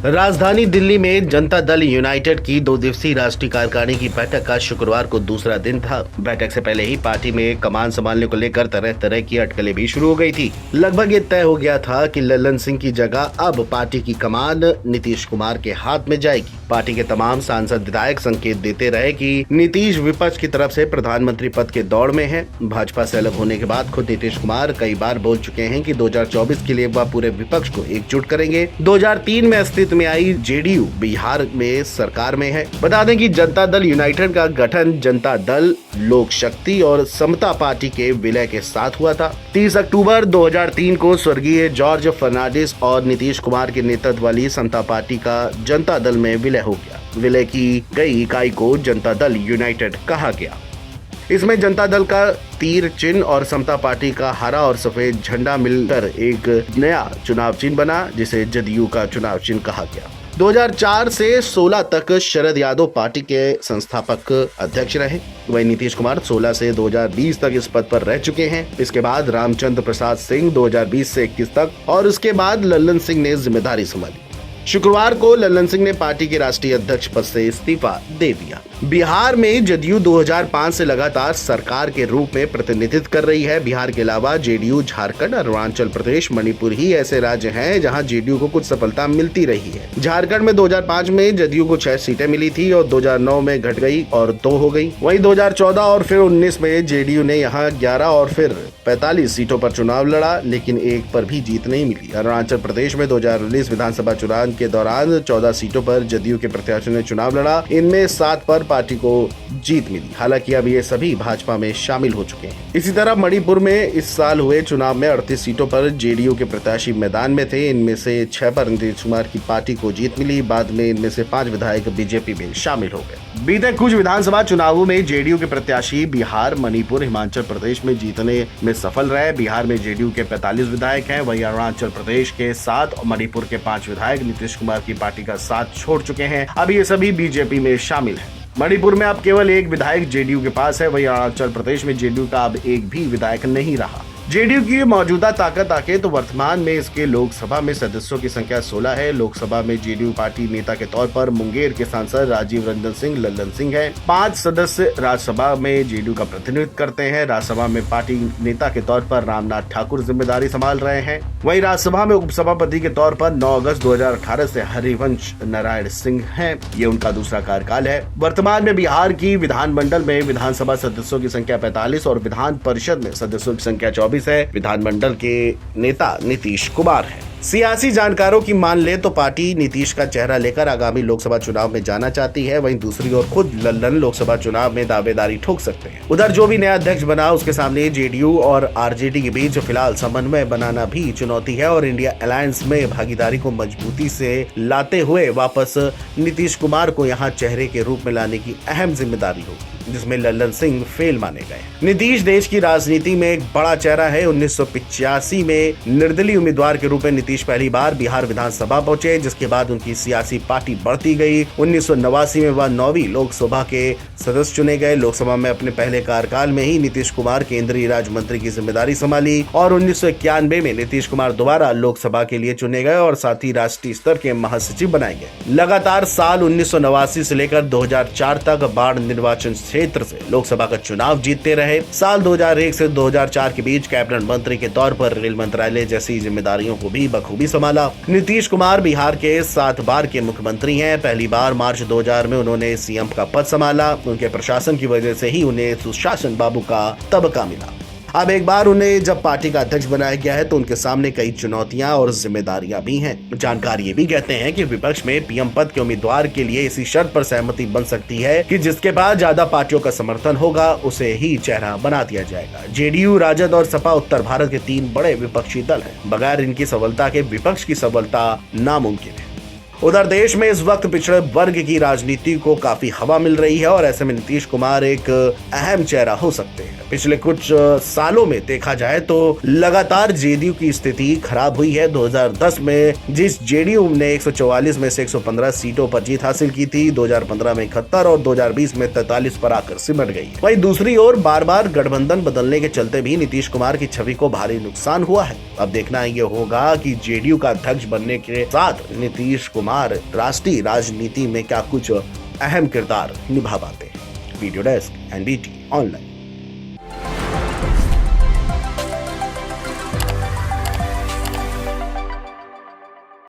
राजधानी दिल्ली में जनता दल यूनाइटेड की 2 दिवसीय राष्ट्रीय कार्यकारिणी की बैठक का शुक्रवार को दूसरा दिन था। बैठक से पहले ही पार्टी में कमान संभालने को लेकर तरह तरह की अटकलें भी शुरू हो गई थी। लगभग ये तय हो गया था कि लल्लन सिंह की जगह अब पार्टी की कमान नीतीश कुमार के हाथ में जाएगी। पार्टी के तमाम सांसद विधायक संकेत देते रहे कि नीतीश विपक्ष की तरफ से प्रधानमंत्री पद के दौड़ में है। भाजपा से अलग होने के बाद खुद नीतीश कुमार कई बार बोल चुके हैं कि 2024 के लिए वह पूरे विपक्ष को एकजुट करेंगे। 2003 में अस्तित्व में आई जेडीयू बिहार में सरकार में है। बता दें कि जनता दल यूनाइटेड का गठन जनता दल, लोक शक्ति और समता पार्टी के विलय के साथ हुआ था। 30 अक्टूबर 2003 को स्वर्गीय जॉर्ज फर्नांडिस और नीतीश कुमार के नेतृत्व वाली समता पार्टी का जनता दल में विलय हो गया। विलय की गई इकाई को जनता दल यूनाइटेड कहा गया। इसमें जनता दल का तीर चिन्ह और समता पार्टी का हरा और सफेद झंडा मिलकर एक नया चुनाव चिन्ह बना, जिसे जदयू का चुनाव चिन्ह कहा गया। 2004 से 16 तक शरद यादव पार्टी के संस्थापक अध्यक्ष रहे। वहीं नीतीश कुमार 16 से 2020 तक इस पद पर रह चुके हैं। इसके बाद रामचंद्र प्रसाद सिंह 2020 से 21 तक और उसके बाद लल्लन सिंह ने जिम्मेदारी संभाली। शुक्रवार को लल्लन सिंह ने पार्टी के राष्ट्रीय अध्यक्ष पद से इस्तीफा दे दिया। बिहार में जदयू 2005 से लगातार सरकार के रूप में प्रतिनिधित्व कर रही है। बिहार के अलावा जेडीयू झारखंड, अरुणाचल प्रदेश, मणिपुर ही ऐसे राज्य हैं जहां जेडीयू को कुछ सफलता मिलती रही है। झारखंड में 2005 में जदयू को 6 सीटें मिली थी और 2009 में घट गई और 2 हो गई। वहीं 2014 और फिर 19 में जेडीयू ने यहां 11 और फिर 45 सीटों पर चुनाव लड़ा, लेकिन एक पर भी जीत नहीं मिली। अरुणाचल प्रदेश में 2019 विधानसभा चुनाव के दौरान 14 सीटों पर जदयू के प्रत्याशियों ने चुनाव लड़ा। इनमें 7 पर पार्टी को जीत मिली। हालांकि अब ये सभी भाजपा में शामिल हो चुके हैं। इसी तरह मणिपुर में इस साल हुए चुनाव में 38 सीटों पर जेडीयू के प्रत्याशी मैदान में थे। इनमें से 6 पर नीतीश कुमार की पार्टी को जीत मिली। बाद में इनमें से 5 विधायक बीजेपी में शामिल हो गए। बीते कुछ विधानसभा चुनावों में जेडीयू के प्रत्याशी बिहार, मणिपुर, हिमाचल प्रदेश में जीतने में सफल रहे। बिहार में जेडीयू के 45 विधायक हैं। वहीं अरुणाचल प्रदेश के 7 और मणिपुर के 5 विधायक नीतीश कुमार की पार्टी का साथ छोड़ चुके हैं। अब ये सभी बीजेपी में शामिल हैं। मणिपुर में अब केवल 1 विधायक जेडीयू के पास है। वहीं अरुणाचल प्रदेश में जेडीयू का अब एक भी विधायक नहीं रहा। जेडीयू की मौजूदा ताकत आके तो वर्तमान में इसके लोकसभा में सदस्यों की संख्या 16 है। लोकसभा में जेडीयू पार्टी नेता के तौर पर मुंगेर के सांसद राजीव रंजन सिंह लल्लन सिंह हैं। 5 सदस्य राज्यसभा में जेडीयू का प्रतिनिधित्व करते हैं। राज्यसभा में पार्टी नेता के तौर पर रामनाथ ठाकुर जिम्मेदारी संभाल रहे हैं। वहीं राज्यसभा में उपसभापति के तौर पर 9 अगस्त 2018 से हरिवंश नारायण सिंह हैं। ये उनका दूसरा कार्यकाल है। वर्तमान में बिहार की विधानमंडल में विधानसभा सदस्यों की संख्या 45 और विधान परिषद में सदस्यों की संख्या 24 है। विधानमंडल के नेता नीतीश कुमार हैं। सियासी जानकारों की मान ले तो पार्टी नीतीश का चेहरा लेकर आगामी लोकसभा चुनाव में जाना चाहती है। वहीं दूसरी ओर खुद लल्लन लोकसभा चुनाव में दावेदारी ठोक सकते हैं। उधर जो भी नया अध्यक्ष बना उसके सामने जेडीयू और आरजेडी के बीच फिलहाल समन्वय बनाना भी चुनौती है और इंडिया अलायंस में भागीदारी को मजबूती से लाते हुए वापस नीतीश कुमार को यहां चेहरे के रूप में लाने की अहम जिम्मेदारी होगी, जिसमें लल्लन सिंह फेल माने गए। नीतीश देश की राजनीति में एक बड़ा चेहरा है। 1985 में निर्दलीय उम्मीदवार के रूप में नीतीश पहली बार बिहार विधानसभा पहुंचे, जिसके बाद उनकी सियासी पार्टी बढ़ती गई। 1989 में वह 9वीं लोकसभा के सदस्य चुने गए। लोकसभा में अपने पहले कार्यकाल में ही नीतीश कुमार केंद्रीय राज्य मंत्री की जिम्मेदारी संभाली और 1991 में नीतीश कुमार दोबारा लोकसभा के लिए चुने गए और साथ ही राष्ट्रीय स्तर के महासचिव बनाए गए। लगातार साल 1989 से लेकर 2004 तक बाढ़ निर्वाचन क्षेत्र से लोकसभा का चुनाव जीतते रहे। साल 2001 से 2004 के बीच कैबिनेट मंत्री के तौर पर रेल मंत्रालय जैसी जिम्मेदारियों को भी बखूबी संभाला। नीतीश कुमार बिहार के 7 बार के मुख्यमंत्री हैं। पहली बार मार्च 2000 में उन्होंने सीएम का पद संभाला। उनके प्रशासन की वजह से ही उन्हें सुशासन बाबू का तबका मिला। अब एक बार उन्हें जब पार्टी का अध्यक्ष बनाया गया है तो उनके सामने कई चुनौतियां और जिम्मेदारियां भी हैं। जानकार ये भी कहते हैं कि विपक्ष में पीएम पद के उम्मीदवार के लिए इसी शर्त पर सहमति बन सकती है कि जिसके पास ज्यादा पार्टियों का समर्थन होगा उसे ही चेहरा बना दिया जाएगा। जेडीयू, राजद और सपा उत्तर भारत के 3 बड़े विपक्षी दल हैं। बगैर इनकी सबलता के विपक्ष की सबलता नामुमकिन है। उधर देश में इस वक्त पिछड़े वर्ग की राजनीति को काफी हवा मिल रही है और ऐसे में नीतीश कुमार एक अहम चेहरा हो सकते हैं। पिछले कुछ सालों में देखा जाए तो लगातार जेडीयू की स्थिति खराब हुई है। 2010 में जिस जेडीयू ने 144 में से 115 सीटों पर जीत हासिल की थी, 2015 में 71 और 2020 में 43 पर आकर सिमट गई। वहीं दूसरी ओर बार बार गठबंधन बदलने के चलते भी नीतीश कुमार की छवि को भारी नुकसान हुआ है। अब देखना ये होगा कि जेडीयू का अध्यक्ष बनने के साथ नीतीश कुमार राष्ट्रीय राजनीति में क्या कुछ अहम किरदार निभा पाते हैं। Video desk, NDT online.